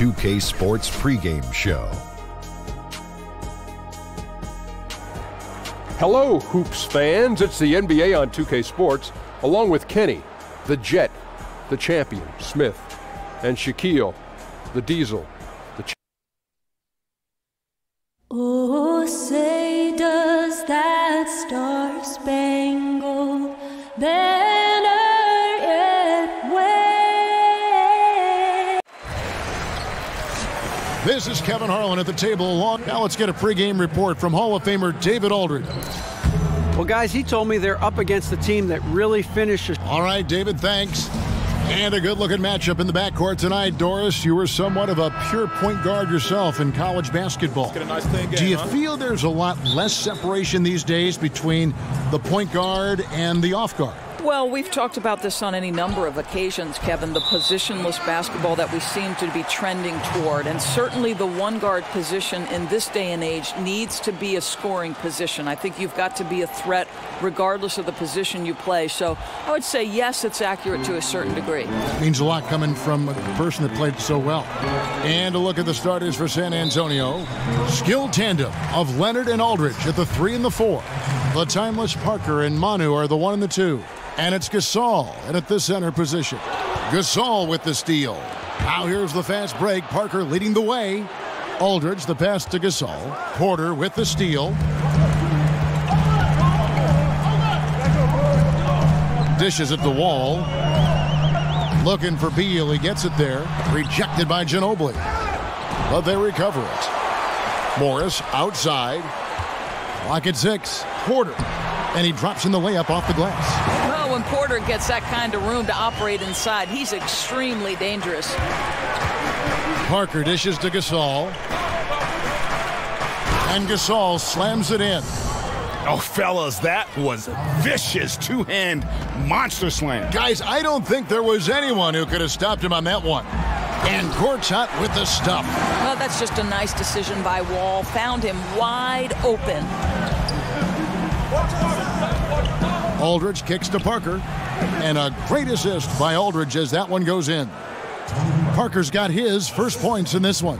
2K Sports pregame show. Hello, Hoops fans. It's the NBA on 2K Sports, along with Kenny, the Jet, the Champion, Smith, and Shaquille, the Diesel, the Oh, say does that star-spangled banner yet wave? This is Kevin Harlan at the table along. Now let's get a pregame report from Hall of Famer David Aldridge. Well, guys, he told me they're up against a team that really finishes. All right, David, thanks. And a good-looking matchup in the backcourt tonight. Doris, you were somewhat of a pure point guard yourself in college basketball. Get a nice thing game, Do you feel there's a lot less separation these days between the point guard and the off guard? Well, we've talked about this on any number of occasions, Kevin, the positionless basketball that we seem to be trending toward. And certainly the one guard position in this day and age needs to be a scoring position. I think you've got to be a threat regardless of the position you play. So I would say, yes, it's accurate to a certain degree. Means a lot coming from a person that played so well. And a look at the starters for San Antonio. Skilled tandem of Leonard and Aldridge at the 3 and the 4. The timeless Parker and Manu are the 1 and the 2. And it's Gasol and at the center position. Gasol with the steal. Now here's the fast break. Parker leading the way. Aldridge the pass to Gasol. Porter with the steal. Dishes at the wall. Looking for Beal. He gets it there. Rejected by Ginobili. But they recover it. Morris outside. Clock at 6. Porter. And he drops in the layup off the glass. Well, when Porter gets that kind of room to operate inside, he's extremely dangerous. Parker dishes to Gasol. And Gasol slams it in. Oh, fellas, that was a vicious two-hand monster slam. Guys, I don't think there was anyone who could have stopped him on that one. And Gortat with the stuff. Well, that's just a nice decision by Wall. Found him wide open. Aldridge kicks to Parker. And a great assist by Aldridge as that one goes in. Parker's got his first points in this one.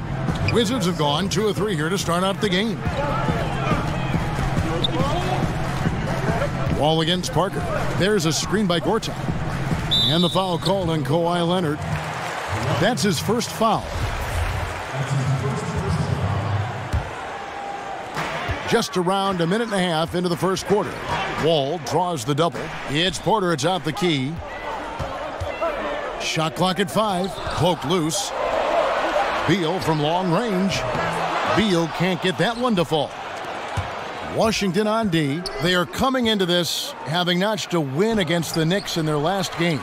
Wizards have gone 2 of 3 here to start out the game. Wall against Parker. There's a screen by Gortat. And the foul called on Kawhi Leonard. That's his first foul. Just around a minute and a half into the first quarter. Wall draws the double. It's Porter atop the key. Shot clock at 5. Poked loose. Beal from long range. Beal can't get that one to fall. Washington on D. They are coming into this having notched a win against the Knicks in their last game.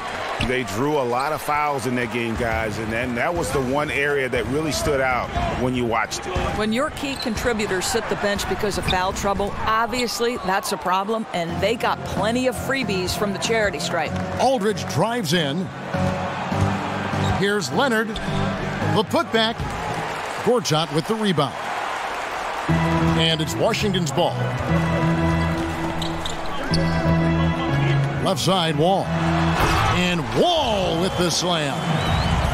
They drew a lot of fouls in that game, guys, and that was the one area that really stood out when you watched it. When your key contributors sit the bench because of foul trouble, obviously that's a problem, and they got plenty of freebies from the charity stripe. Aldridge drives in. Here's Leonard. The putback. Gortat with the rebound. And it's Washington's ball. Left side, Wall. And Wall with the slam.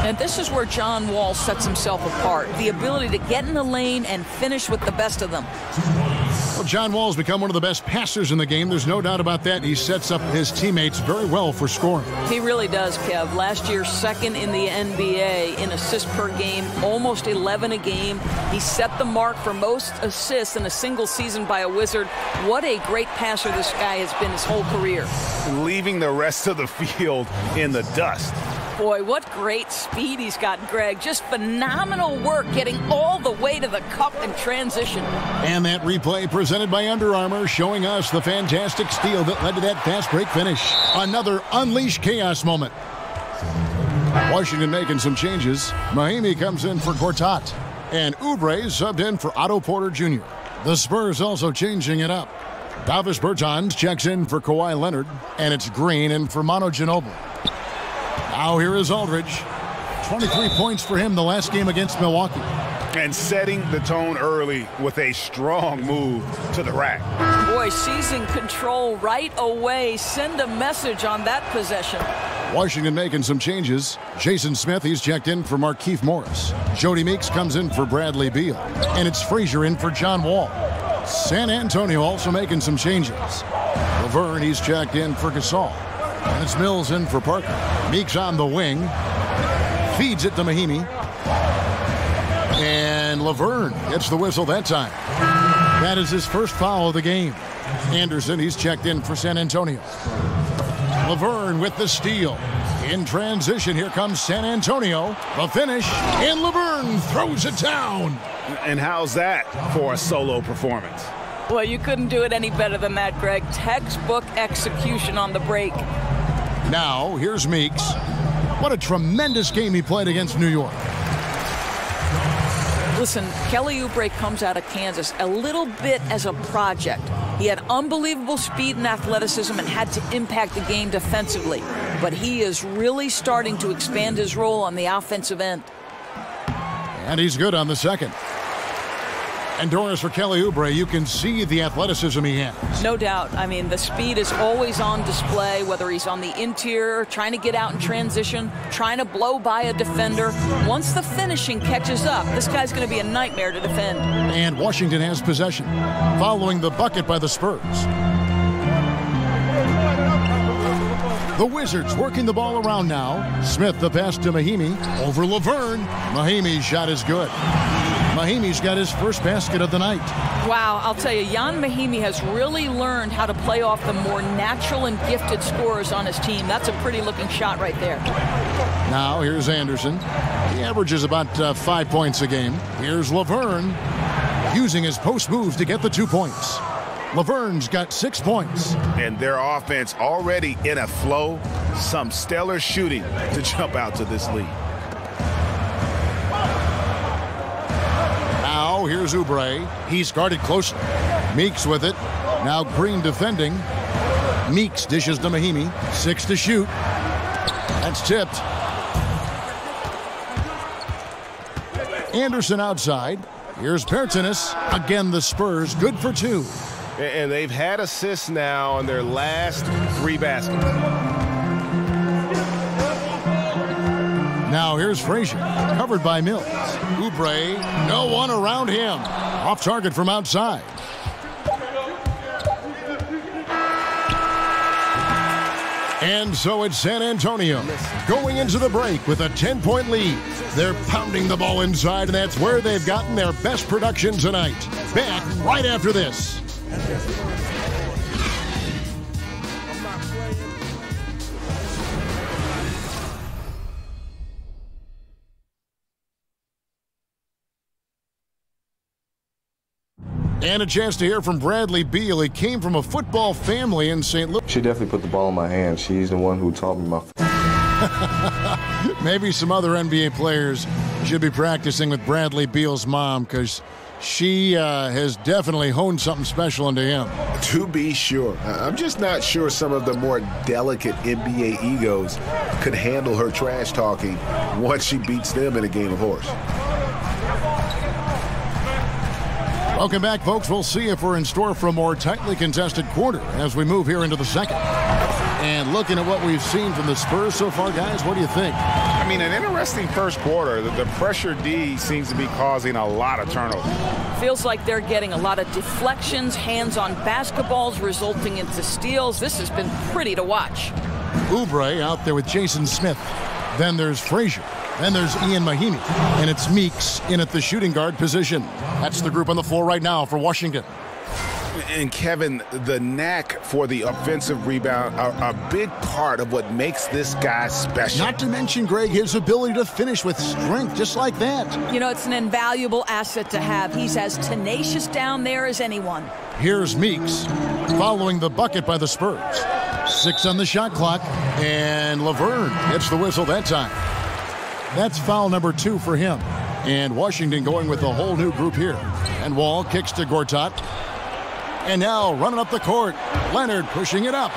And this is where John Wall sets himself apart. The ability to get in the lane and finish with the best of them. Well, John Wall's become one of the best passers in the game. There's no doubt about that. He sets up his teammates very well for scoring. He really does, Kev. Last year, second in the NBA in assists per game, almost 11 a game. He set the mark for most assists in a single season by a Wizard. What a great passer this guy has been his whole career. Leaving the rest of the field in the dust. Boy, what great speed he's got, Greg. Just phenomenal work getting all the way to the cup in transition. And that replay presented by Under Armour showing us the fantastic steal that led to that fast break finish. Another Unleash Chaos moment. Washington making some changes. Mahinmi comes in for Gortat. And Oubre subbed in for Otto Porter Jr. The Spurs also changing it up. Davis Bertans checks in for Kawhi Leonard. And it's Green in for Manu Ginobili. Now here is Aldridge. 23 points for him the last game against Milwaukee. And setting the tone early with a strong move to the rack. Boy, seizing control right away. Send a message on that possession. Washington making some changes. Jason Smith, he's checked in for Markieff Morris. Jody Meeks comes in for Bradley Beal. And it's Frazier in for John Wall. San Antonio also making some changes. Laverne, he's checked in for Gasol. And it's Mills in for Parker. Meeks on the wing. Feeds it to Mahinmi. And Laverne gets the whistle that time. That is his first foul of the game. Anderson, he's checked in for San Antonio. Laverne with the steal. In transition, here comes San Antonio. The finish, and Laverne throws it down. And how's that for a solo performance? Well, you couldn't do it any better than that, Greg. Textbook execution on the break. Now, here's Meeks. What a tremendous game he played against New York. Listen, Kelly Oubre comes out of Kansas a little bit as a project. He had unbelievable speed and athleticism and had to impact the game defensively. But he is really starting to expand his role on the offensive end. And he's good on the second. And Doris, for Kelly Oubre, you can see the athleticism he has. No doubt. I mean, the speed is always on display, whether he's on the interior, trying to get out in transition, trying to blow by a defender. Once the finishing catches up, this guy's going to be a nightmare to defend. And Washington has possession, following the bucket by the Spurs. The Wizards working the ball around now. Smith the pass to Mahinmi. Over Laverne. Mahinmi's shot is good. Mahinmi's got his first basket of the night. Wow, I'll tell you, Jan Mahinmi has really learned how to play off the more natural and gifted scorers on his team. That's a pretty looking shot right there. Now here's Anderson. He averages about 5 points a game. Here's Laverne using his post moves to get the 2 points. Laverne's got 6 points. And their offense already in a flow. Some stellar shooting to jump out to this lead. Now here's Oubre. He's guarded closely. Meeks with it. Now Green defending. Meeks dishes to Mahinmi. 6 to shoot. That's tipped. Anderson outside. Here's Bertanis. Again, the Spurs good for 2. And they've had assists now on their last 3 baskets. Now here's Frazier, covered by Mills. Oubre, no one around him. Off target from outside. And so it's San Antonio going into the break with a 10-point lead. They're pounding the ball inside, and that's where they've gotten their best production tonight. Back right after this. And a chance to hear from Bradley Beal. He came from a football family in St. Louis. She definitely put the ball in my hand. She's the one who taught me my... Maybe some other NBA players should be practicing with Bradley Beal's mom, because she has definitely honed something special into him. To be sure. I'm just not sure some of the more delicate NBA egos could handle her trash talking once she beats them in a game of horse. Welcome back, folks. We'll see if we're in store for a more tightly contested quarter as we move here into the second. And looking at what we've seen from the Spurs so far, guys, what do you think? I mean, an interesting first quarter. The pressure D seems to be causing a lot of turnover. Feels like they're getting a lot of deflections, hands-on basketballs resulting into steals. This has been pretty to watch. Oubre out there with Jason Smith. Then there's Frazier. Then there's Ian Mahinmi. And it's Meeks in at the shooting guard position. That's the group on the floor right now for Washington. And Kevin, the knack for the offensive rebound are a big part of what makes this guy special. Not to mention, Greg, his ability to finish with strength, just like that. You know, it's an invaluable asset to have. He's as tenacious down there as anyone. Here's Meeks, following the bucket by the Spurs. 6 on the shot clock, and Laverne gets the whistle that time. That's foul number 2 for him. And Washington going with a whole new group here. And Wall kicks to Gortat. And now running up the court, Leonard pushing it up.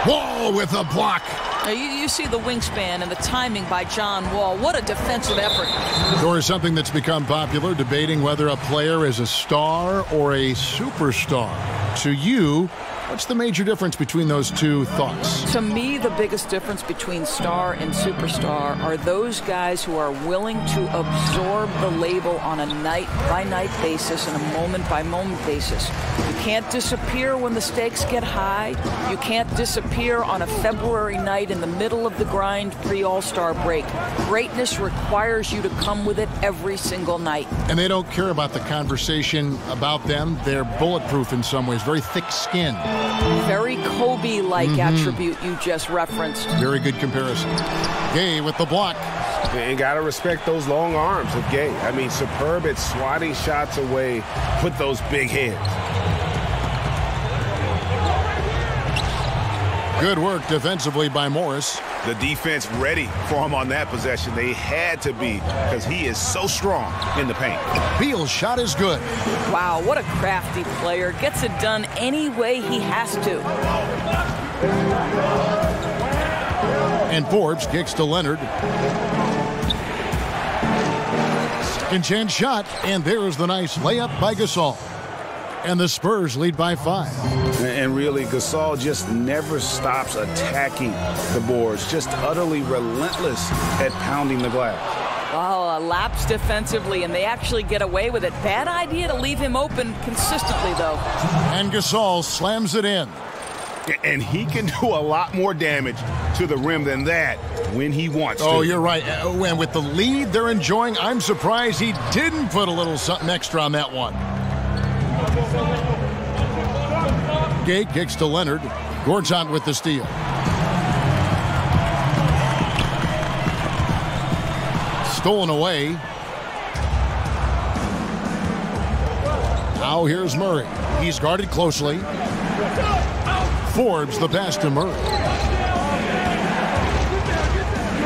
Wall with a block. Now you see the wingspan and the timing by John Wall. What a defensive effort. Or something that's become popular, debating whether a player is a star or a superstar. To you, What's the major difference between those two thoughts? To me, the biggest difference between star and superstar are those guys who are willing to absorb the label on a night-by-night basis and a moment-by-moment basis. You can't disappear when the stakes get high. You can't disappear on a February night in the middle of the grind pre-All-Star break. Greatness requires you to come with it every single night. And they don't care about the conversation about them. They're bulletproof in some ways, very thick-skinned. Very Kobe-like attribute you just referenced. Very good comparison. Gay with the block. And got to respect those long arms of Gay. I mean, superb at swatting shots away, put those big hands. Good work defensively by Morris. The defense ready for him on that possession. They had to be because he is so strong in the paint. Beal's shot is good. Wow, what a crafty player. Gets it done any way he has to. And Forbes kicks to Leonard. Second chance shot, and there's the nice layup by Gasol. And the Spurs lead by 5. And really, Gasol just never stops attacking the boards, just utterly relentless at pounding the glass. Oh, a lapse defensively, and they actually get away with it. Bad idea to leave him open consistently, though. And Gasol slams it in. And he can do a lot more damage to the rim than that when he wants to. Oh, you're right. And with the lead they're enjoying, I'm surprised he didn't put a little something extra on that one. Gay kicks to Leonard. Gortat with the steal. Stolen away. Now here's Murray. He's guarded closely. Forbes the pass to Murray.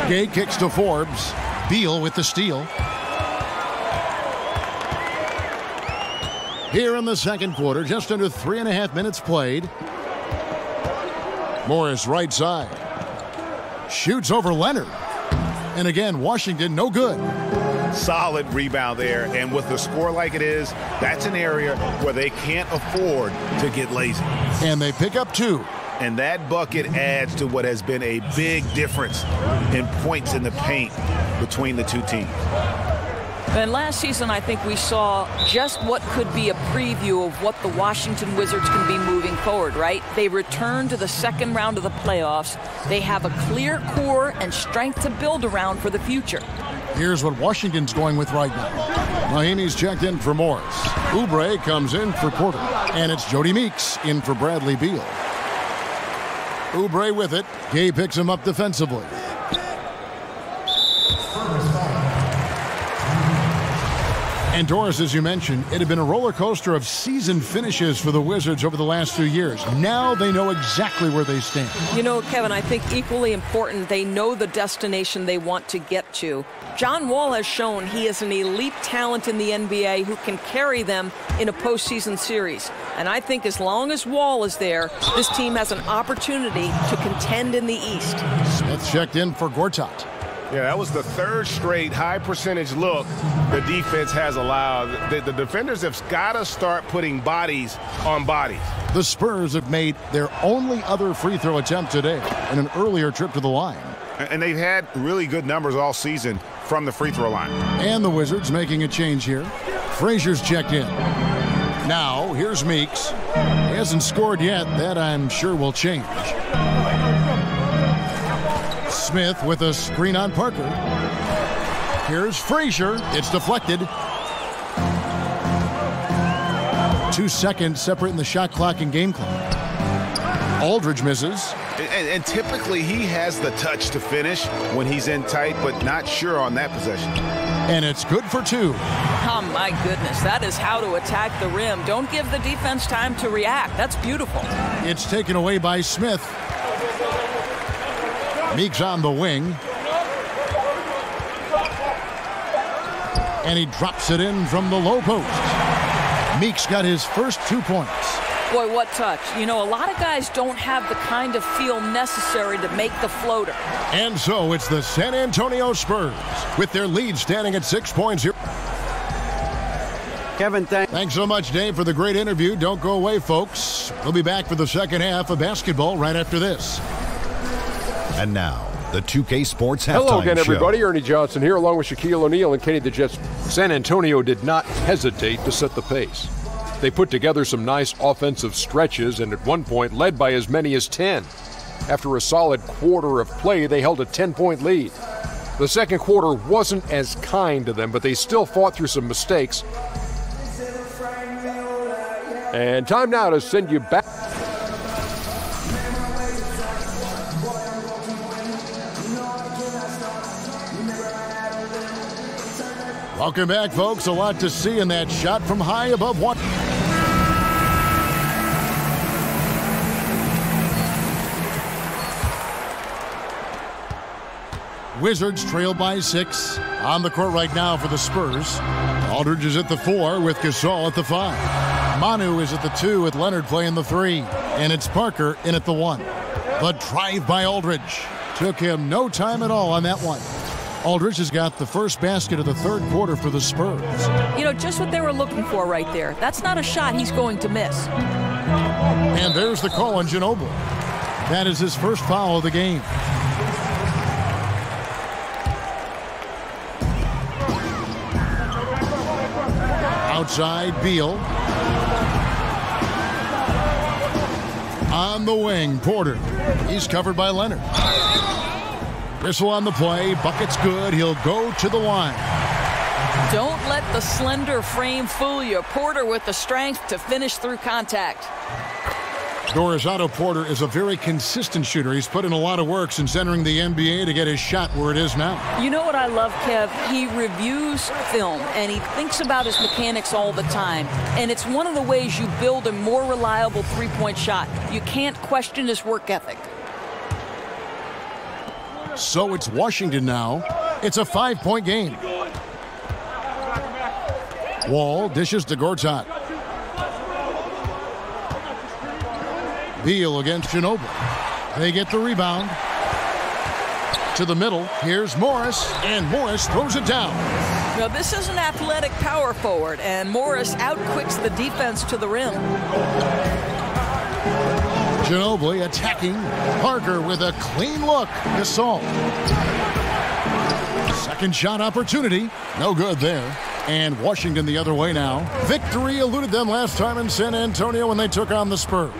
Gay kicks to Forbes. Beal with the steal. Here in the second quarter, just under 3.5 minutes played. Morris right side. Shoots over Leonard. And again, Washington no good. Solid rebound there. And with the score like it is, that's an area where they can't afford to get lazy. And they pick up 2. And that bucket adds to what has been a big difference in points in the paint between the two teams. And last season, I think we saw just what could be a preview of what the Washington Wizards can be moving forward, right? They return to the second round of the playoffs. They have a clear core and strength to build around for the future. Here's what Washington's going with right now. Mahinmi's checked in for Morris. Oubre comes in for Porter. And it's Jody Meeks in for Bradley Beal. Oubre with it. Gay picks him up defensively. And Doris, as you mentioned, it had been a roller coaster of season finishes for the Wizards over the last few years. Now they know exactly where they stand. You know, Kevin, I think equally important, they know the destination they want to get to. John Wall has shown he is an elite talent in the NBA who can carry them in a postseason series. And I think as long as Wall is there, this team has an opportunity to contend in the East. Smith checked in for Gortat. Yeah, that was the third straight high percentage look the defense has allowed. The defenders have got to start putting bodies on bodies. The Spurs have made their only other free throw attempt today in an earlier trip to the line. And they've had really good numbers all season from the free throw line. And the Wizards making a change here. Frazier's checked in. Now, here's Meeks. He hasn't scored yet. That, I'm sure, will change. Smith with a screen on Parker. Here's Frazier. It's deflected. 2 seconds separating the shot clock and game clock. Aldridge misses. And typically he has the touch to finish when he's in tight, but not sure on that possession. And it's good for 2. Oh, my goodness. That is how to attack the rim. Don't give the defense time to react. That's beautiful. It's taken away by Smith. Meeks on the wing. And he drops it in from the low post. Meeks got his first 2 points. Boy, what touch. You know, a lot of guys don't have the kind of feel necessary to make the floater. And so it's the San Antonio Spurs with their lead standing at 6 points here. Kevin, thanks so much, Dave, for the great interview. Don't go away, folks. We'll be back for the second half of basketball right after this. And now, the 2K Sports Halftime Show. Hello again, everybody. Ernie Johnson here, along with Shaquille O'Neal and Kenny the Jet. San Antonio did not hesitate to set the pace. They put together some nice offensive stretches and at one point led by as many as 10. After a solid quarter of play, they held a 10-point lead. The second quarter wasn't as kind to them, but they still fought through some mistakes. And time now to send you back. Welcome back, folks. A lot to see in that shot from high above one. Wizards trail by 6. On the court right now for the Spurs. Aldridge is at the 4 with Gasol at the 5. Manu is at the 2 with Leonard playing the 3. And it's Parker in at the 1. The drive by Aldridge. Took him no time at all on that one. Aldridge has got the first basket of the third quarter for the Spurs. You know, just what they were looking for right there. That's not a shot he's going to miss. And there's the call on Ginobili. That is his first foul of the game. Outside, Beal. On the wing, Porter. He's covered by Leonard. Whistle on the play. Bucket's good. He'll go to the line. Don't let the slender frame fool you. Porter with the strength to finish through contact. Doris Otto Porter is a very consistent shooter. He's put in a lot of work since entering the NBA to get his shot where it is now. You know what I love, Kev? He reviews film, and he thinks about his mechanics all the time. And it's one of the ways you build a more reliable three-point shot. You can't question his work ethic. So it's Washington now. It's a 5-point game. Wall dishes to Gortat. Beal against Ginobili. They get the rebound. To the middle. Here's Morris, and Morris throws it down. Now, this is an athletic power forward, and Morris outquicks the defense to the rim. Ginobili attacking. Parker with a clean look. Gasol. Second shot opportunity. No good there. And Washington the other way now. Victory eluded them last time in San Antonio when they took on the Spurs.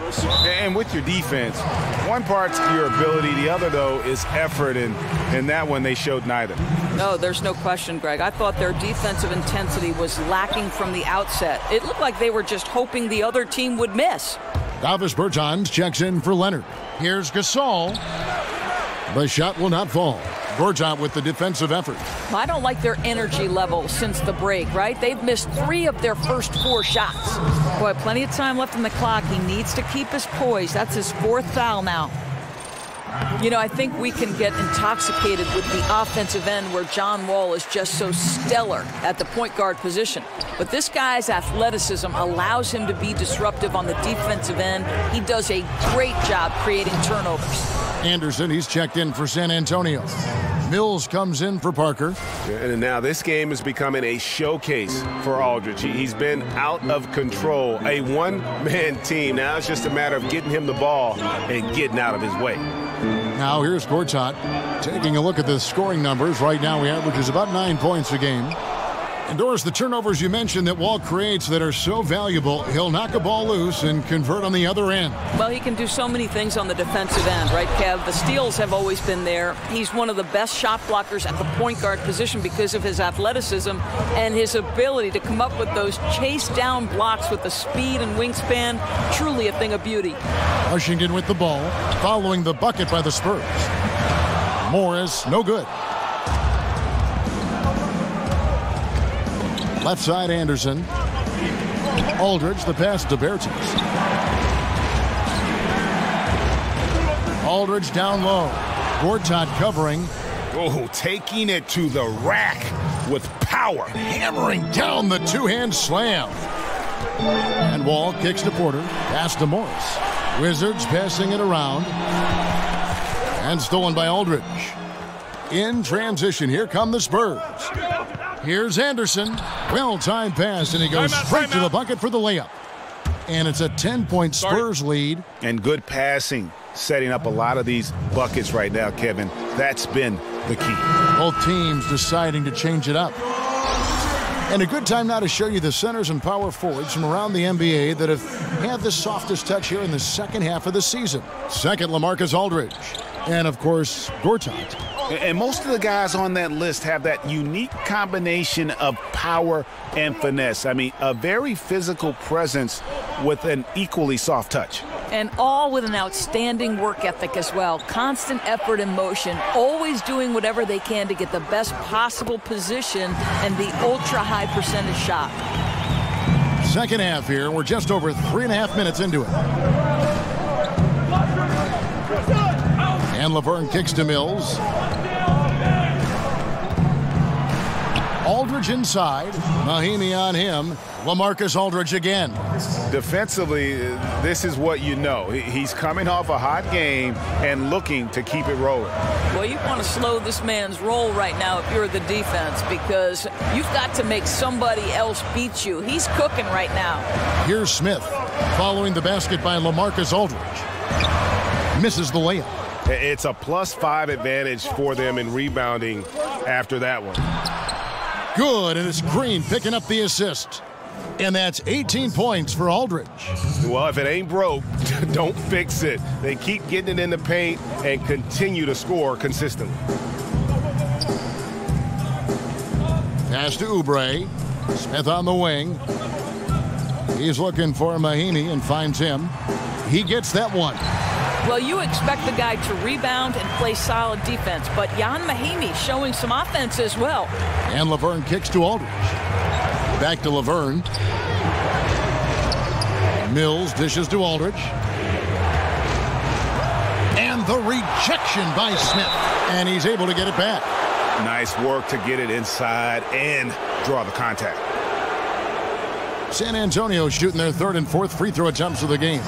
And with your defense, one part's your ability. The other, though, is effort. And in that one, they showed neither. No, there's no question, Greg. I thought their defensive intensity was lacking from the outset. It looked like they were just hoping the other team would miss. Davis Bertans checks in for Leonard. Here's Gasol. The shot will not fall. Gortat with the defensive effort. I don't like their energy level since the break, right? They've missed 3 of their first 4 shots. Boy, plenty of time left on the clock. He needs to keep his poise. That's his 4th foul now. You know, I think we can get intoxicated with the offensive end where John Wall is just so stellar at the point guard position. But this guy's athleticism allows him to be disruptive on the defensive end. He does a great job creating turnovers. Anderson, he's checked in for San Antonio. Mills comes in for Parker. And now this game is becoming a showcase for Aldridge. He's been out of control. A one-man team. Now it's just a matter of getting him the ball and getting out of his way. Now here's Gortat taking a look at the scoring numbers. Right now he averages about 9 points a game. And Doris, the turnovers you mentioned that Wall creates that are so valuable, he'll knock a ball loose and convert on the other end. Well, he can do so many things on the defensive end, right, Kev? The steals have always been there. He's one of the best shot blockers at the point guard position because of his athleticism and his ability to come up with those chase down blocks with the speed and wingspan. Truly a thing of beauty. Washington with the ball, following the bucket by the Spurs. Morris, no good. Left side, Anderson. Aldridge, the pass to Bertans. Aldridge down low. Gortat covering. Oh, taking it to the rack with power. Hammering down the two-hand slam. And Wall kicks to Porter. Pass to Morris. Wizards passing it around. And stolen by Aldridge. In transition, here come the Spurs. Here's Anderson. Well-timed pass, and he goes straight to the bucket for the layup. And it's a 10-point Spurs lead. And good passing, setting up a lot of these buckets right now, Kevin. That's been the key. Both teams deciding to change it up. And a good time now to show you the centers and power forwards from around the NBA that have had the softest touch here in the second half of the season. Second, LaMarcus Aldridge. And, of course, Gortat. And most of the guys on that list have that unique combination of power and finesse. I mean, a very physical presence with an equally soft touch. And all with an outstanding work ethic as well. Constant effort and motion, always doing whatever they can to get the best possible position and the ultra-high percentage shot. Second half here. We're just over 3.5 minutes into it. And Laverne kicks to Mills. Aldridge inside. Mahinmi on him. LaMarcus Aldridge again. Defensively, this is what you know. He's coming off a hot game and looking to keep it rolling. Well, you want to slow this man's roll right now if you're the defense, because you've got to make somebody else beat you. He's cooking right now. Here's Smith following the basket by LaMarcus Aldridge. Misses the layup. It's a +5 advantage for them in rebounding after that one. Good, and it's Green picking up the assist. And that's 18 points for Aldridge. Well, if it ain't broke, don't fix it. They keep getting it in the paint and continue to score consistently. Pass to Oubre. Smith on the wing. He's looking for Mahinmi and finds him. He gets that one. Well, you expect the guy to rebound and play solid defense, but Ian Mahinmi showing some offense as well. And Laverne kicks to Aldridge. Back to Laverne. Mills dishes to Aldridge. And the rejection by Smith. And he's able to get it back. Nice work to get it inside and draw the contact. San Antonio shooting their third and fourth free throw attempts of the game.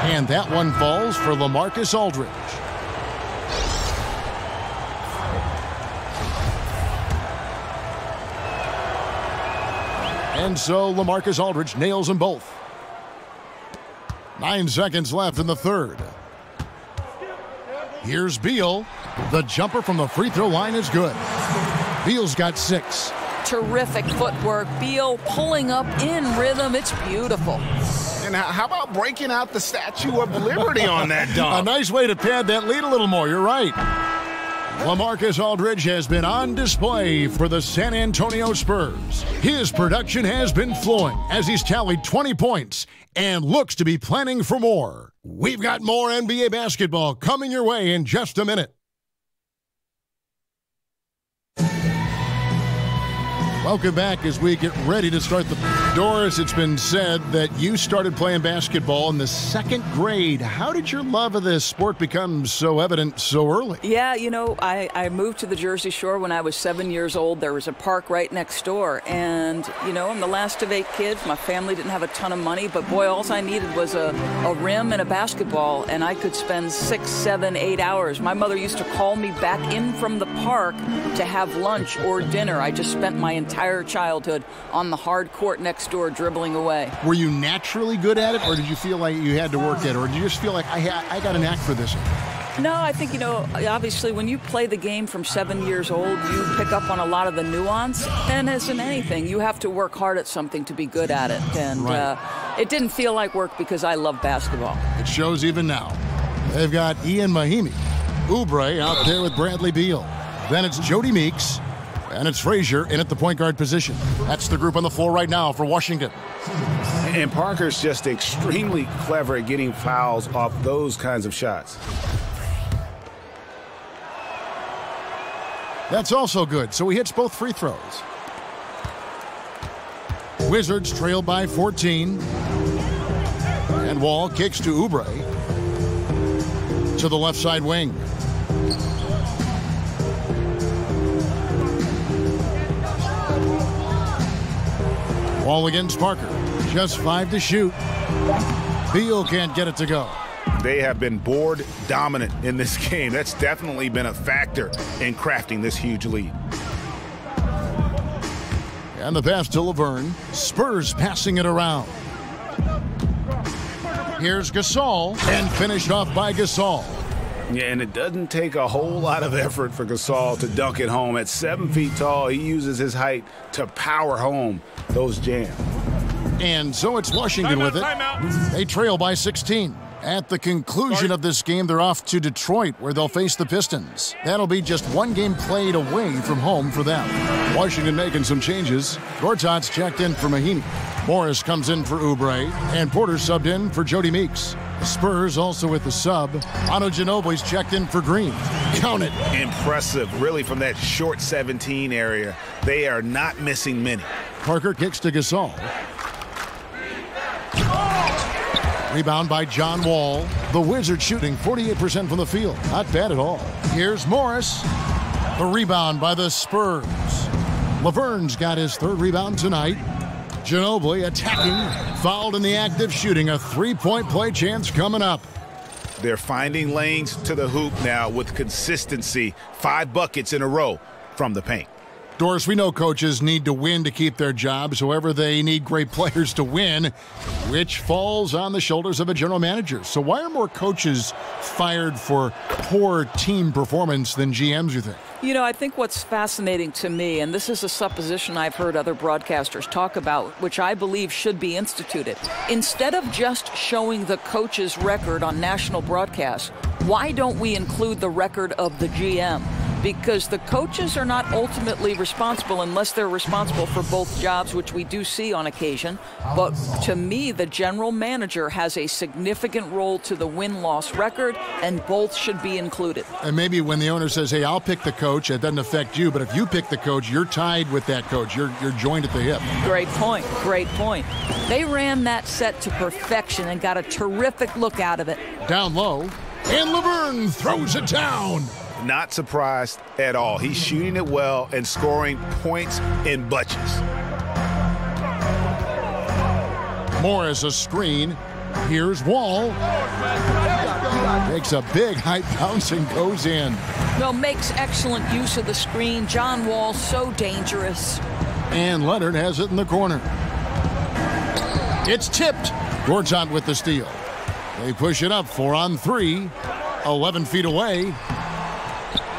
And that one falls for LaMarcus Aldridge. And so LaMarcus Aldridge nails them both. 9 seconds left in the third. Here's Beal. The jumper from the free throw line is good. Beal's got 6. Terrific footwork. Beal pulling up in rhythm. It's beautiful. And how about breaking out the Statue of Liberty on that dunk? A nice way to pad that lead a little more. You're right. LaMarcus Aldridge has been on display for the San Antonio Spurs. His production has been flowing as he's tallied 20 points and looks to be planning for more. We've got more NBA basketball coming your way in just a minute. Welcome back as we get ready to start the... Doris, it's been said that you started playing basketball in the 2nd grade. How did your love of this sport become so evident so early? Yeah, you know, I moved to the Jersey Shore when I was 7 years old. There was a park right next door. And, you know, I'm the last of 8 kids. My family didn't have a ton of money. But, boy, all I needed was a rim and a basketball. And I could spend 6, 7, 8 hours. My mother used to call me back in from the park to have lunch or dinner. I just spent my entire childhood on the hard court next door dribbling away. Were you naturally good at it, or did you feel like you had to work at it, or did you just feel like I got a knack for this? No, I think, you know, obviously when you play the game from 7 years old, you pick up on a lot of the nuance. And as in anything, you have to work hard at something to be good at it. And it didn't feel like work because I love basketball. It shows even now. They've got Ian Mahinmi, Oubre out there with Bradley Beal. Then it's Jody Meeks. And it's Frazier in at the point guard position. That's the group on the floor right now for Washington. And Parker's just extremely clever at getting fouls off those kinds of shots. That's also good. So he hits both free throws. Wizards trail by 14. And Wall kicks to Oubre. To the left side wing. Wall against Parker. Just 5 to shoot. Beal can't get it to go. They have been board dominant in this game. That's definitely been a factor in crafting this huge lead. And the pass to Laverne. Spurs passing it around. Here's Gasol, and finished off by Gasol. Yeah, and it doesn't take a whole lot of effort for Gasol to dunk it home. At 7 feet tall, he uses his height to power home those jams. And so it's Washington with it. They trail by 16. At the conclusion of this game, they're off to Detroit, where they'll face the Pistons. That'll be just one game played away from home for them. Washington making some changes. Gortat's checked in for Mahinmi. Morris comes in for Oubre, and Porter subbed in for Jody Meeks. The Spurs also with the sub. Ano Ginobili's checked in for Green. Count it. Impressive, really, from that short 17 area. They are not missing many. Parker kicks to Gasol. Rebound by John Wall. The Wizards shooting 48% from the field. Not bad at all. Here's Morris. The rebound by the Spurs. Laverne's got his third rebound tonight. Ginobili attacking. Fouled in the act of shooting. A three-point play chance coming up. They're finding lanes to the hoop now with consistency. 5 buckets in a row from the paint. Doris, we know coaches need to win to keep their jobs. However, they need great players to win, which falls on the shoulders of a general manager. So why are more coaches fired for poor team performance than GMs, you think? You know, I think what's fascinating to me, and this is a supposition I've heard other broadcasters talk about, which I believe should be instituted. Instead of just showing the coach's record on national broadcasts, why don't we include the record of the GM? Because the coaches are not ultimately responsible unless they're responsible for both jobs, which we do see on occasion. But to me, the general manager has a significant role to the win-loss record, and both should be included. And maybe when the owner says, hey, I'll pick the coach, it doesn't affect you. But if you pick the coach, you're tied with that coach. You're joined at the hip. Great point. Great point. They ran that set to perfection and got a terrific look out of it. Down low, and Laverne throws it down. Not surprised at all. He's shooting it well and scoring points in bunches. Morris a screen. Here's Wall. Makes a big high bounce and goes in. Well, makes excellent use of the screen. John Wall, so dangerous. And Leonard has it in the corner. It's tipped. Gortat with the steal. They push it up 4 on 3. 11 feet away.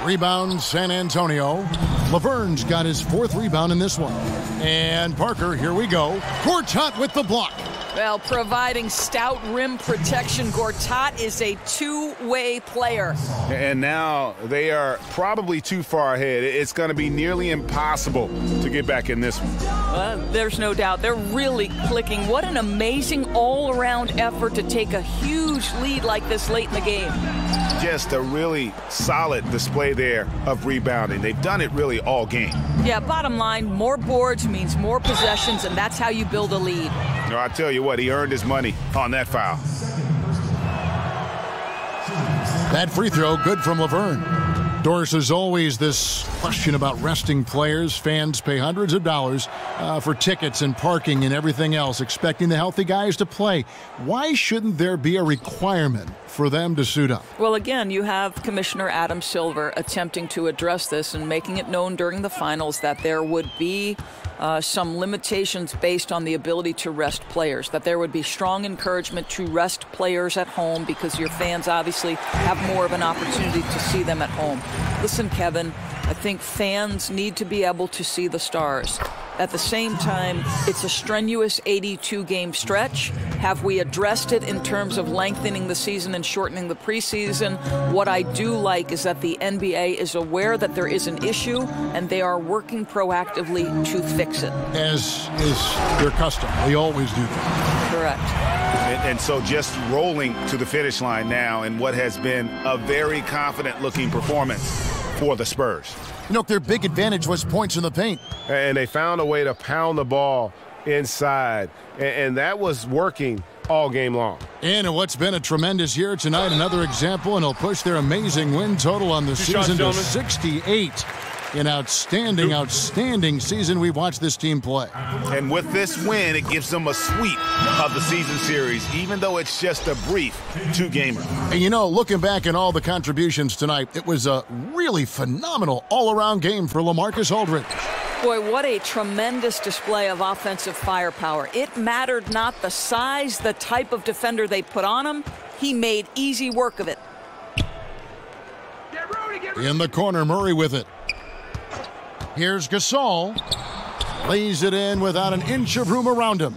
Rebound, San Antonio. Laverne's got his 4th rebound in this one. And Parker, here we go. Gortat with the block. Well, providing stout rim protection, Gortat is a two-way player. And now they are probably too far ahead. It's going to be nearly impossible to get back in this one. There's no doubt. They're really clicking. What an amazing all-around effort to take a huge lead like this late in the game. Just a really solid display there of rebounding. They've done it really all game. Yeah, bottom line, more boards means more possessions, and that's how you build a lead. No, I tell you what, he earned his money on that foul. That free throw, good from Laverne. Doris, as always, this question about resting players. Fans pay hundreds of dollars for tickets and parking and everything else, expecting the healthy guys to play. Why shouldn't there be a requirement for them to suit up? Well, again, you have Commissioner Adam Silver attempting to address this and making it known during the finals that there would be some limitations based on the ability to rest players, that there would be strong encouragement to rest players at home because your fans obviously have more of an opportunity to see them at home. Listen, Kevin, I think fans need to be able to see the stars. At the same time, it's a strenuous 82-game stretch. Have we addressed it in terms of lengthening the season and shortening the preseason? What I do like is that the NBA is aware that there is an issue, and they are working proactively to fix it. As is their custom. They always do that. Correct. And so just rolling to the finish line now in what has been a very confident-looking performance for the Spurs. You know, their big advantage was points in the paint. And they found a way to pound the ball inside, and that was working all game long. And in what's been a tremendous year tonight, another example, and he'll push their amazing win total on the season to 68. An outstanding season we've watched this team play. And with this win, it gives them a sweep of the season series, even though it's just a brief 2-gamer. And you know, looking back at all the contributions tonight, it was a really phenomenal all-around game for LaMarcus Aldridge. Boy, what a tremendous display of offensive firepower. It mattered not the size, the type of defender they put on him. He made easy work of it. In the corner, Murray with it. Here's Gasol. Lays it in without an inch of room around him.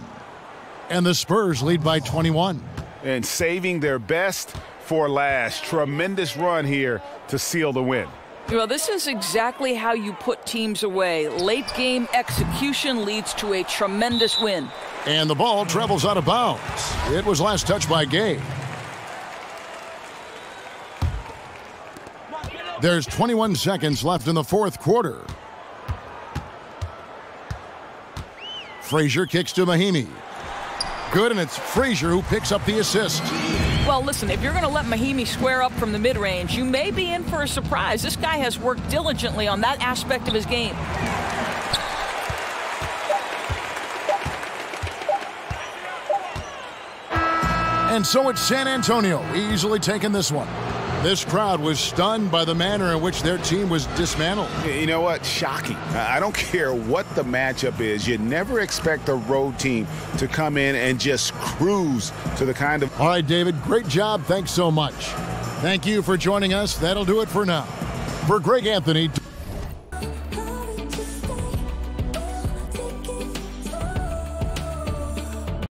And the Spurs lead by 21. And saving their best for last. Tremendous run here to seal the win. Well, this is exactly how you put teams away. Late game execution leads to a tremendous win. And the ball travels out of bounds. It was last touched by Gay. There's 21 seconds left in the fourth quarter. Frazier kicks to Mahinmi. Good, and it's Frazier who picks up the assist. Well, listen, if you're going to let Mahinmi square up from the mid-range, you may be in for a surprise. This guy has worked diligently on that aspect of his game. And so it's San Antonio, easily taking this one. This crowd was stunned by the manner in which their team was dismantled. You know what? Shocking. I don't care what the matchup is. You never expect a road team to come in and just cruise to the kind of... All right, David, great job. Thanks so much. Thank you for joining us. That'll do it for now. For Greg Anthony...